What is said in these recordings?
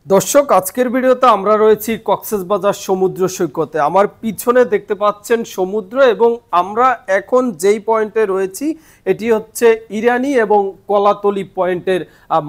দর্শক আজকের ভিডিওতে আমরা রয়েছি কক্সবাজার সমুদ্র সৈকতে। আমার পিছনে দেখতে পাচ্ছেন সমুদ্র এবং আমরা এখন যেই পয়েন্টে রয়েছি এটি হচ্ছে ইরানি এবং কলাতলি পয়েন্টের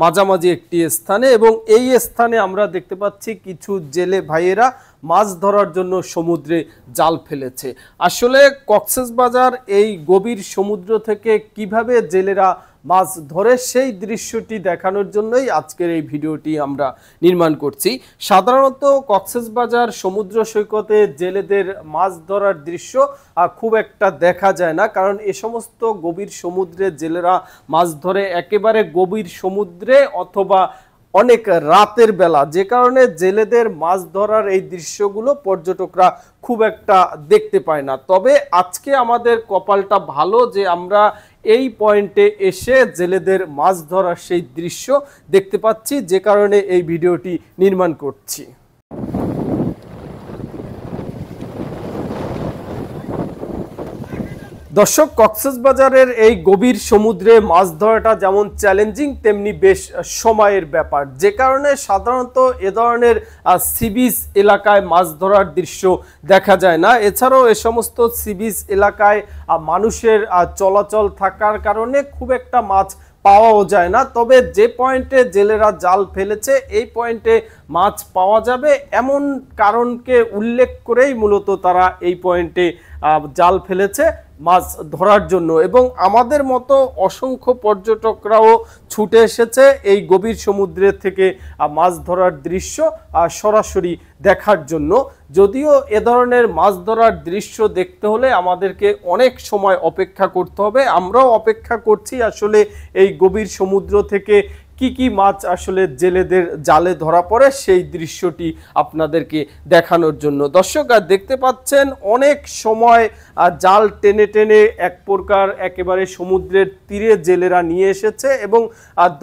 মাঝামাঝি একটি স্থানে, এবং এই স্থানে আমরা দেখতে পাচ্ছি কিছু জেলে ভাইয়েরা মাছ ধরার জন্য সমুদ্রে জাল ফেলেছে। আসলে কক্সবাজার এই গভীর সমুদ্র থেকে কিভাবে জেলেরা মাছ ধরে সেই দৃশ্যটি দেখানোর জন্যই আজকের এই ভিডিওটি আমরা নির্মাণ করছি। সাধারণত কক্সবাজার সমুদ্র সৈকতে জেলেদের মাছ ধরার দৃশ্য খুব একটা দেখা যায় না, কারণ এ সমস্ত গভীর সমুদ্রে জেলেরা মাছ ধরে একেবারে গভীর সমুদ্রে অথবা অনেক রাতের বেলা, যে কারণে জেলেদের মাছ ধরার এই দৃশ্যগুলো পর্যটকরা খুব একটা দেখতে পায় না। তবে আজকে আমাদের কপালটা ভালো যে আমরা এই পয়েন্টে এসে জেলেদের মাছ ধরার সেই দৃশ্য দেখতে পাচ্ছি, যে কারণে এই ভিডিওটি নির্মাণ করছি। দর্শক, কক্সবাজারের এই গভীর সমুদ্রে মাছ ধরাটা যেমন চ্যালেঞ্জিং তেমনি বেশ সময়ের ব্যাপার, যে কারণে সাধারণত এ ধরনের সি বিচ এলাকায় মাছ ধরার দৃশ্য দেখা যায় না। এছাড়াও এ সমস্ত সি বিচ এলাকায় মানুষের চলাচল থাকার কারণে খুব একটা মাছ পাওয়াও যায় না। তবে যে পয়েন্টে জেলেরা জাল ফেলেছে এই পয়েন্টে মাছ পাওয়া যাবে এমন কারণকে উল্লেখ করেই মূলত তারা এই পয়েন্টে জাল ফেলেছে মাছ ধরার জন্য, এবং আমাদের মতো অসংখ্য পর্যটকরাও ছুটে এসেছে এই গভীর সমুদ্রের থেকে মাছ ধরার দৃশ্য সরাসরি দেখার জন্য। যদিও এ ধরনের মাছ ধরার দৃশ্য দেখতে হলে আমাদেরকে অনেক সময় অপেক্ষা করতে হবে। আমরাও অপেক্ষা করছি আসলে এই গভীর সমুদ্র থেকে কি কি মাছ আসলে জেলেদের জালে ধরা পড়ে সেই দৃশ্যটি আপনাদেরকে দেখানোর জন্য। দর্শক দেখতে পাচ্ছেন অনেক সময় জাল টেনে টেনে এক প্রকার একেবারে সমুদ্রের তীরে জেলেরা নিয়ে এসেছে, এবং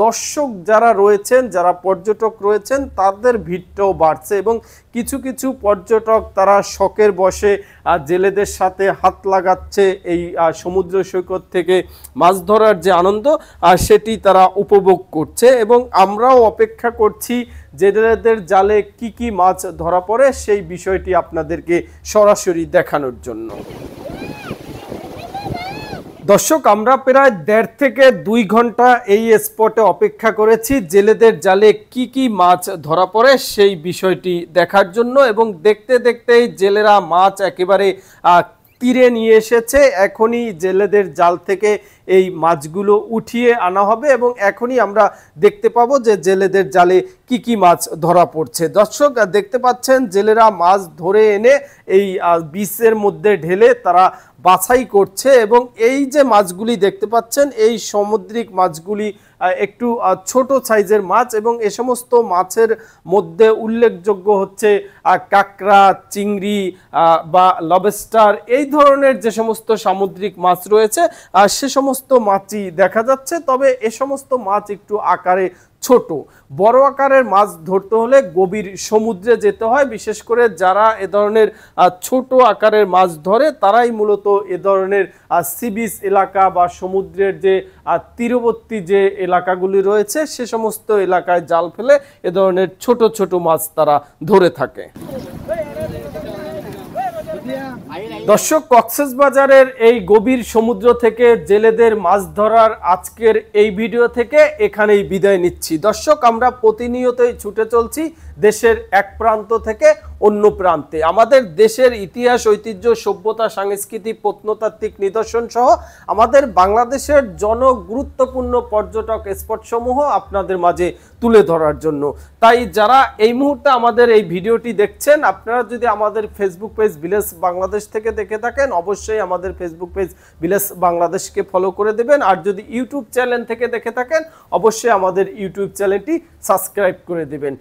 দর্শক যারা রয়েছেন, যারা পর্যটক রয়েছেন তাদের ভিড়টাও বাড়ছে, এবং কিছু কিছু পর্যটক তারা শখের বসে জেলেদের সাথে হাত লাগাচ্ছে এই সমুদ্র সৈকত থেকে মাছ ধরার যে আনন্দ সেটি তারা উপভোগ করছে, এবং আমরাও অপেক্ষা করছি জেলেদের জালে কি কি মাছ ধরা পড়ে সেই বিষয়টি আপনাদেরকে সরাসরি দেখানোর জন্য। দর্শক, আমরা প্রায় 1.5 থেকে 2 ঘন্টা এই স্পটে অপেক্ষা করেছি জেলেদের জালে কি কি মাছ ধরা পড়ে সেই বিষয়টি দেখার জন্য, এবং দেখতে দেখতেই জেলেরা মাছ একেবারে তীরে নিয়ে এসেছে। এখনই জেলেদের জাল থেকে এই মাছগুলো উঠিয়ে আনা হবে এবং এখনই আমরা দেখতে পাবো যে জেলেদের জালে কি কি মাছ ধরা পড়ছে। দর্শক দেখতে পাচ্ছেন জেলেরা মাছ ধরে এনে এই বিচের মধ্যে ঢেলে তারা বাছাই করছে, এবং এই যে মাছগুলি দেখতে পাচ্ছেন এই সামুদ্রিক মাছগুলি একটু ছোট সাইজের মাছ, এবং এ সমস্ত মাছের মধ্যে উল্লেখযোগ্য হচ্ছে কাঁকড়া, চিংড়ি বা লবস্টার, এই ধরনের যে সমস্ত সামুদ্রিক মাছ রয়েছে সে সমস্ত মাছই দেখা যাচ্ছে। তবে এ সমস্ত মাছ একটু আকারে ছোট। বড় আকারের মাছ ধরতে হলে গভীর সমুদ্রে যেতে হয়। বিশেষ করে যারা এ ধরনের ছোট আকারের মাছ ধরে তারাই মূলত এ ধরনের সি বিচ এলাকা বা সমুদ্রের যে তীরবর্তী যে এলাকাগুলি রয়েছে সে সমস্ত এলাকায় জাল ফেলে এ ধরনের ছোট ছোট মাছ তারা ধরে থাকে। দর্শক, কক্সবাজারের এই গভীর সমুদ্র থেকে জেলেদের মাছ ধরার আজকের এই ভিডিও থেকে এখানেই বিদায় নিচ্ছি। দর্শক, আমরা প্রতিনিয়তই ছুটে চলছি দেশের এক প্রান্ত থেকে অন্য প্রান্তে। আমাদের দেশের ইতিহাস, ঐতিহ্য, সভ্যতা, সংস্কৃতি, প্রত্নতাত্ত্বিক নিদর্শন সহ আমাদের বাংলাদেশের জনগুরুত্বপূর্ণ পর্যটক স্পটসমূহ আপনাদের মাঝে তুলে ধরার জন্য। তাই যারা এই মুহূর্তে আমাদের এই ভিডিওটি দেখছেন, আপনারা যদি আমাদের ফেসবুক পেজ ভিলেজ বাংলাদেশ থেকে দেখে থাকেন অবশ্যই আমাদের ফেসবুক পেজ ভিলেজ বাংলাদেশকে ফলো করে দেবেন, আর যদি ইউটিউব চ্যানেল থেকে দেখে থাকেন অবশ্যই আমাদের ইউটিউব চ্যানেলটি সাবস্ক্রাইব করে দেবেন।